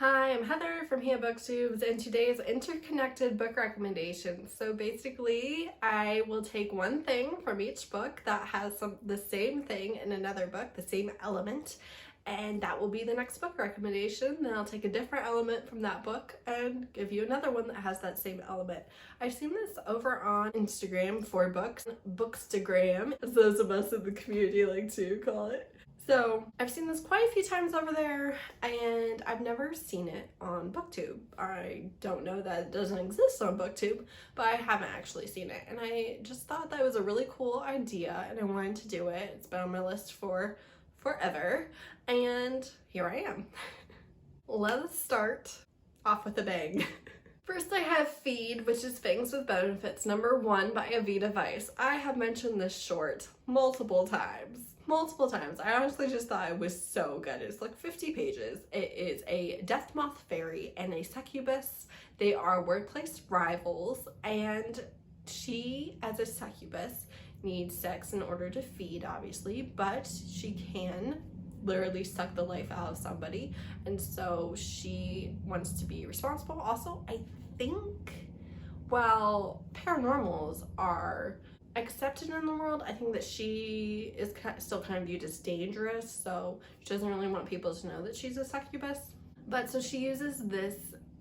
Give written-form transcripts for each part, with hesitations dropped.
Hi, I'm Heather from booktubes, and today's interconnected book recommendations. So basically, I will take one thing from each book that has the same thing in another book, the same element, and that will be the next book recommendation. Then I'll take a different element from that book and give you another one that has that same element. I've seen this over on Instagram for books, Bookstagram, as those of us in the community like to call it. So I've seen this quite a few times over there, and I've never seen it on BookTube. I don't know that it doesn't exist on BookTube, but I haven't actually seen it. And I just thought that was a really cool idea, and I wanted to do it. It's been on my list for forever, and here I am. Let us start off with a bang. First I have Feed, which is Fangs with Benefits #1 by Aveda. I have mentioned this short multiple times. I honestly just thought it was so good. It's like 50 pages. It is a death moth fairy and a succubus. They are workplace rivals, and she, as a succubus, needs sex in order to feed, obviously, but she can literally suck the life out of somebody, and so she wants to be responsible. Also, I think while paranormals are accepted in the world, I think that she is still kind of viewed as dangerous, so she doesn't really want people to know that she's a succubus. But so she uses this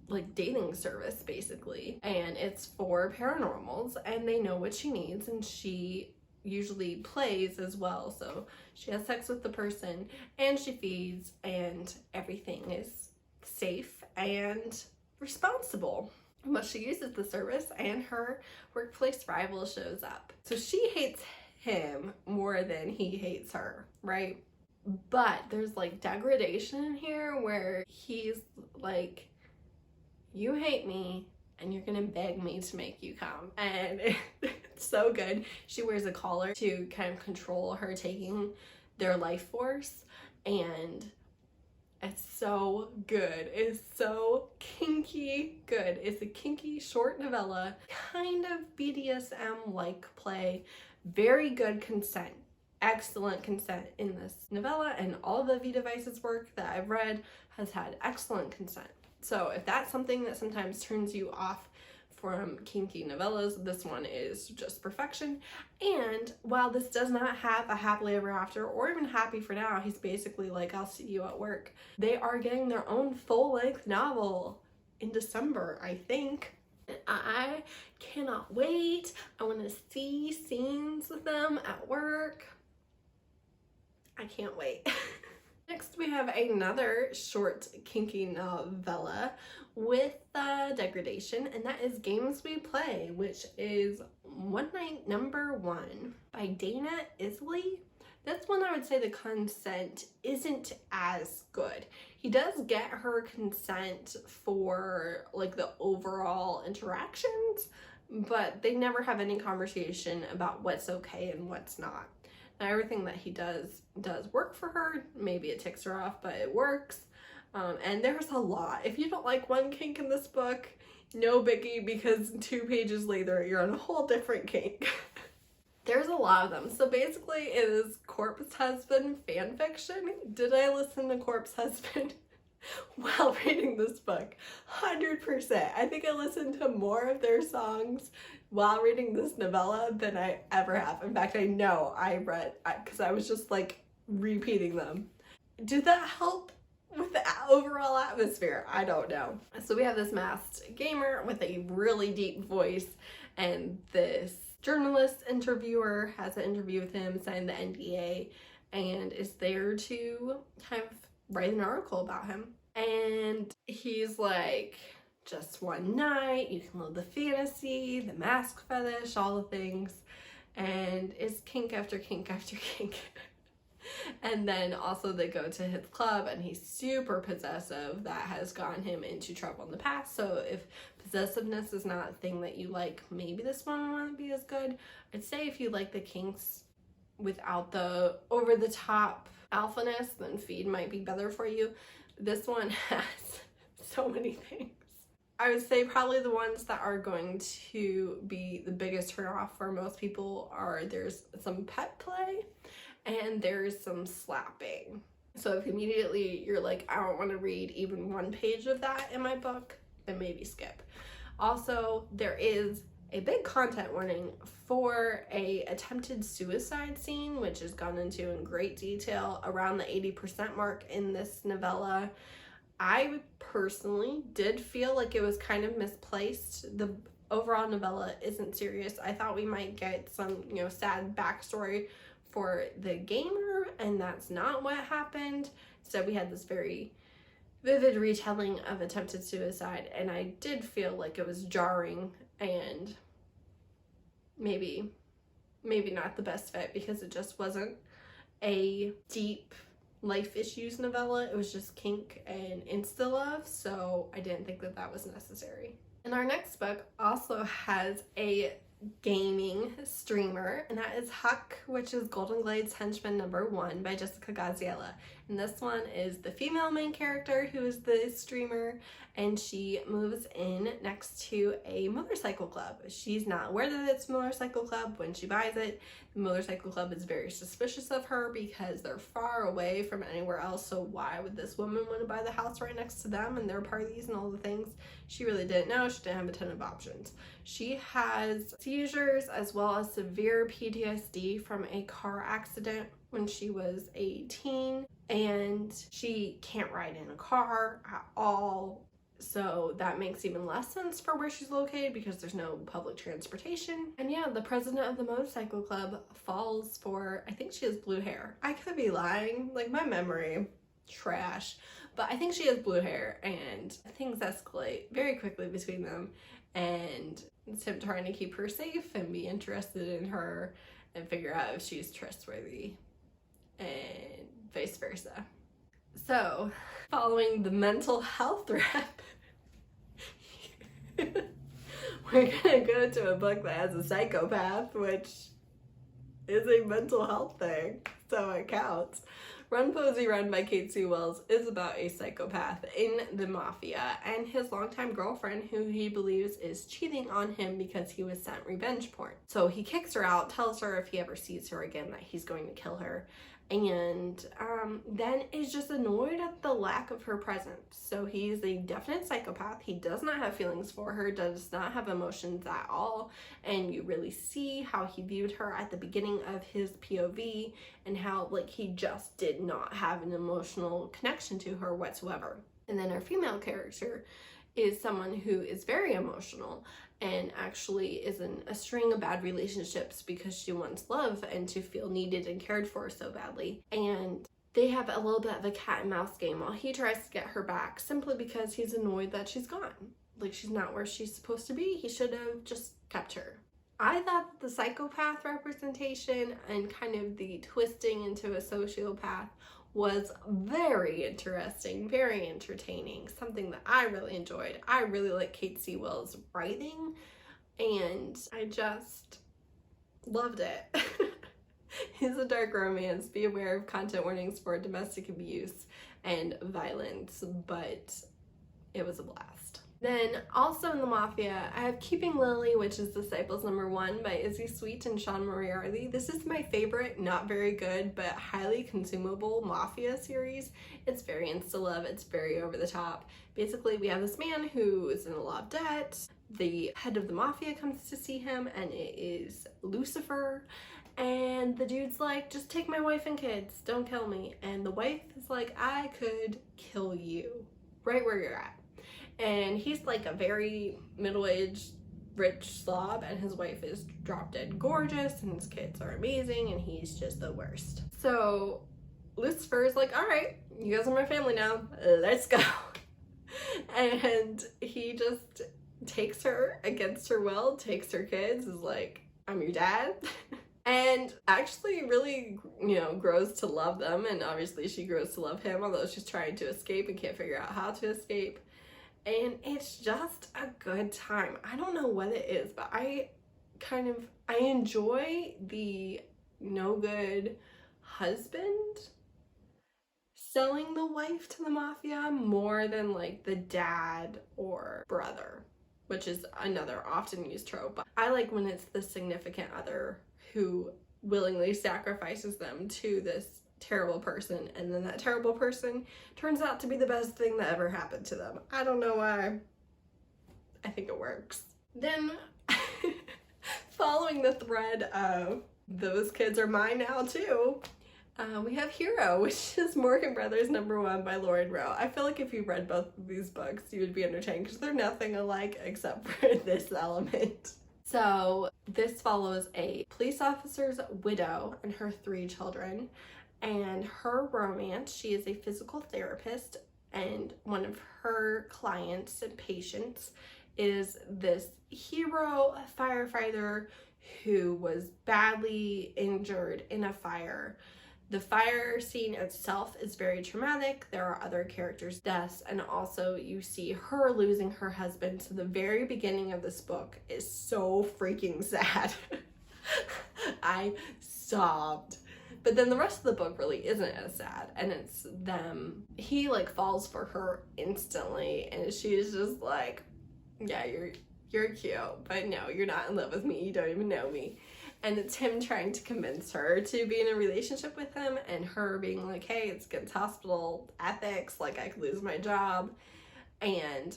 like dating service basically, and it's for paranormals, and they know what she needs, and she usually plays as well. So she has sex with the person and she feeds, and everything is safe and responsible. But she uses the service, and her workplace rival shows up. So she hates him more than he hates her, right? But there's like degradation in here where he's like, you hate me and you're gonna beg me to make you come. And it's so good. She wears a collar to kind of control her taking their life force, and it's so good. It's so kinky good. It's a kinky short novella, kind of BDSM-like play. Very good consent. Excellent consent in this novella, and all the Aveda work that I've read has had excellent consent. So if that's something that sometimes turns you off from kinky novellas, this one is just perfection. And while this does not have a happily ever after or even happy for now, he's basically like, I'll see you at work, they are getting their own full-length novel in December, I think. And I cannot wait. I want to see scenes with them at work. I can't wait. Next, we have another short kinky novella with degradation, and that is Games We Play, which is One Night #1 by Dana Izzy. That's one I would say the consent isn't as good. He does get her consent for like the overall interactions, but they never have any conversation about what's okay and what's not. Now, everything that he does work for her. Maybe it ticks her off, but it works. And there's a lot. If you don't like one kink in this book, no biggie, because 2 pages later, you're on a whole different kink. There's a lot of them. So basically, it is Corpse Husband fan fiction. Did I listen to Corpse Husband while reading this book? 100%. I think I listened to more of their songs while reading this novella than I ever have. In fact, I know I read, because I was just like repeating them. Did that help with the overall atmosphere? I don't know. So we have this masked gamer with a really deep voice, and this journalist interviewer has an interview with him, signed the NDA, and is there to kind of write an article about him. And he's like, just one night, you can live the fantasy, the mask fetish, all the things, and it's kink after kink after kink. And then also they go to his club, and he's super possessive. That has gotten him into trouble in the past. So if possessiveness is not a thing that you like, maybe this one won't be as good. I'd say if you like the kinks without the over-the-top alphaness, then Feed might be better for you. This one has so many things. I would say probably the ones that are going to be the biggest turnoff for most people are there's some pet play and there's some slapping. So if immediately you're like, I don't want to read even one page of that in my book, then maybe skip. Also, there is a big content warning for a attempted suicide scene, which is gone into in great detail around the 80% mark in this novella. I personally did feel like it was kind of misplaced. The overall novella isn't serious. I thought we might get some, sad backstory for the gamer, and that's not what happened. So we had this very vivid retelling of attempted suicide, and I did feel like it was jarring and maybe not the best fit, because it just wasn't a deep life issues novella. It was just kink and insta love, so I didn't think that that was necessary. And our next book also has a gaming streamer, and that is Huck, which is Golden Glades Henchmen #1 by Jessica Gadziala. And this one is the female main character who is the streamer, and she moves in next to a motorcycle club. She's not aware that it's a motorcycle club when she buys it. The motorcycle club is very suspicious of her because they're far away from anywhere else, so why would this woman want to buy the house right next to them and their parties and all the things? She really didn't know. She didn't have a ton of options. She has seizures as well as severe PTSD from a car accident when she was a teen, and she can't ride in a car at all. So that makes even less sense for where she's located because there's no public transportation. And yeah, the president of the motorcycle club falls for, I think she has blue hair. I could be lying, like my memory, trash. But I think she has blue hair, and things escalate very quickly between them. And it's him trying to keep her safe and be interested in her and figure out if she's trustworthy, and vice versa. So, following the mental health rep, we're gonna go to a book that has a psychopath, which is a mental health thing, so it counts. Run, Posy, Run by Cate is about a psychopath in the Mafia and his longtime girlfriend who he believes is cheating on him because he was sent revenge porn. So he kicks her out, tells her if he ever sees her again that he's going to kill her, and then is just annoyed at the lack of her presence. So he's a definite psychopath. He does not have feelings for her, does not have emotions at all, and you really see how he viewed her at the beginning of his POV and how like he just did not have an emotional connection to her whatsoever. And then our female character is someone who is very emotional and actually is in a string of bad relationships because she wants love and to feel needed and cared for so badly. And they have a little bit of a cat and mouse game while he tries to get her back simply because he's annoyed that she's gone. Like, she's not where she's supposed to be. He should have just kept her. I thought the psychopath representation and kind of the twisting into a sociopath was very interesting, very entertaining, something that I really enjoyed. I really like Cate Sewell's writing, and I just loved it. It's a dark romance. Be aware of content warnings for domestic abuse and violence, but it was a blast. Then also in the Mafia, I have Keeping Lily, which is Disciples #1 by Izzy Sweet and Sean Moriarty. This is my favorite, not very good, but highly consumable Mafia series. It's very insta-love, it's very over the top. Basically, we have this man who is in a lot of debt. The head of the Mafia comes to see him, and it is Lucifer. And the dude's like, just take my wife and kids, don't kill me. And the wife is like, I could kill you right where you're at. And he's like a very middle-aged rich slob, and his wife is drop dead gorgeous, and his kids are amazing, and he's just the worst. So Lucifer is like, all right, you guys are my family now, let's go. And he just takes her against her will, takes her kids, is like, I'm your dad. And actually really, grows to love them, and obviously she grows to love him, although she's trying to escape and can't figure out how to escape. And it's just a good time. I don't know what it is, but I enjoy the no good husband selling the wife to the Mafia more than like the dad or brother, which is another often used trope. But I like when it's the significant other who willingly sacrifices them to this terrible person, and then that terrible person turns out to be the best thing that ever happened to them. I don't know why. I think it works. Then, following the thread of those kids are mine now too, we have Hero, which is Morgan Brothers #1 by Rowe. I feel like if you read both of these books, you would be entertained because they're nothing alike except for this element. So this follows a police officer's widow and her 3 children, and her romance. She is a physical therapist, and one of her clients and patients is this hero firefighter who was badly injured in a fire. The fire scene itself is very traumatic. There are other characters' deaths, and also you see her losing her husband. So the very beginning of this book is so freaking sad. I sobbed. But then the rest of the book really isn't as sad, and it's them. He like falls for her instantly, and she's just like, yeah, you're cute, but no, you're not in love with me. You don't even know me. And it's him trying to convince her to be in a relationship with him, and her being like, hey, it's against hospital ethics, like I could lose my job. And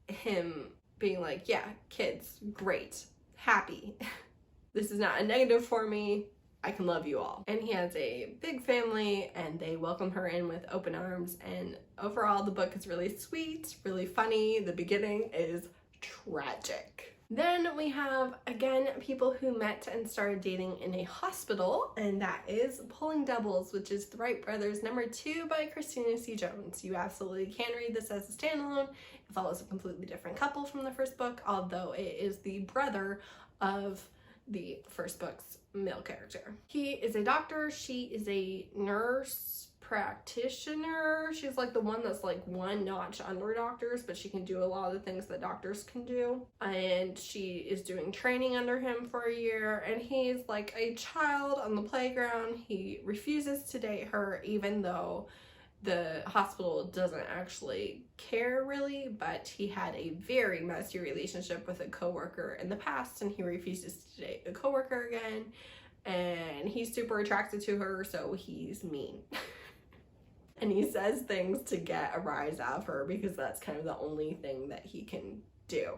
him being like, yeah, kids, great, happy. This is not a negative for me. I can love you all. And he has a big family, and they welcome her in with open arms. And overall, the book is really sweet, really funny. The beginning is tragic. Then we have, again, people who met and started dating in a hospital, and that is Pulling Doubles, which is the Wright brothers #2 by Christina C. Jones. You absolutely can read this as a standalone. It follows a completely different couple from the first book, although it is the brother of the first book's male character. He is a doctor, she is a nurse practitioner. She's like the one that's like one notch under doctors, but she can do a lot of the things that doctors can do. And she is doing training under him for a year, and he's like a child on the playground. He refuses to date her, even though the hospital doesn't actually care really, but he had a very messy relationship with a coworker in the past, and he refuses to date the coworker again. And he's super attracted to her, so he's mean. And he says things to get a rise out of her because that's kind of the only thing that he can do,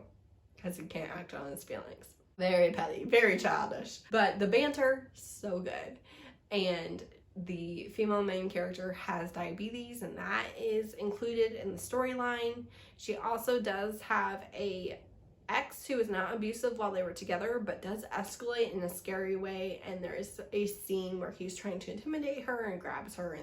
because he can't act on his feelings. Very petty, very childish. But the banter, so good. And the female main character has diabetes, and that is included in the storyline. She also does have a ex who is not abusive while they were together, but does escalate in a scary way, and there is a scene where he's trying to intimidate her and grabs her,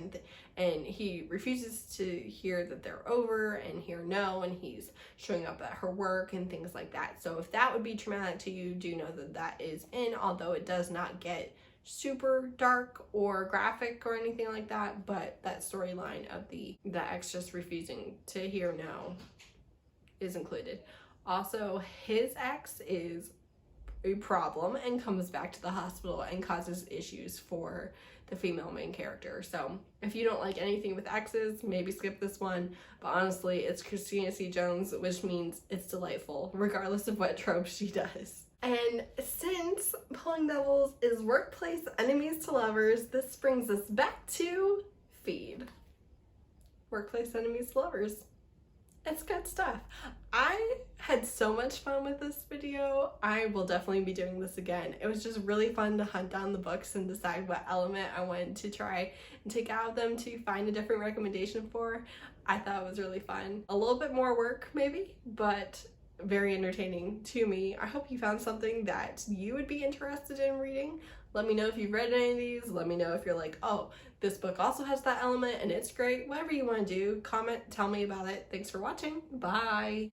and he refuses to hear that they're over and hear no, and he's showing up at her work and things like that. So if that would be traumatic to you, do know that that is in, although it does not get super dark or graphic or anything like that, but that storyline of the ex just refusing to hear no is included. Also, his ex is a problem and comes back to the hospital and causes issues for the female main character. So if you don't like anything with exes, maybe skip this one. But honestly, it's Christina C. Jones, which means it's delightful, regardless of what tropes she does. And since Pulling Doubles is workplace enemies to lovers, this brings us back to Feed. Workplace enemies to lovers. It's good stuff. I had so much fun with this video. I will definitely be doing this again. It was just really fun to hunt down the books and decide what element I wanted to try and take out of them to find a different recommendation for. I thought it was really fun. A little bit more work maybe, but very entertaining to me. I hope you found something that you would be interested in reading. Let me know if you've read any of these. Let me know if you're like, oh, this book also has that element and it's great. Whatever you want to do, comment, tell me about it. Thanks for watching. Bye.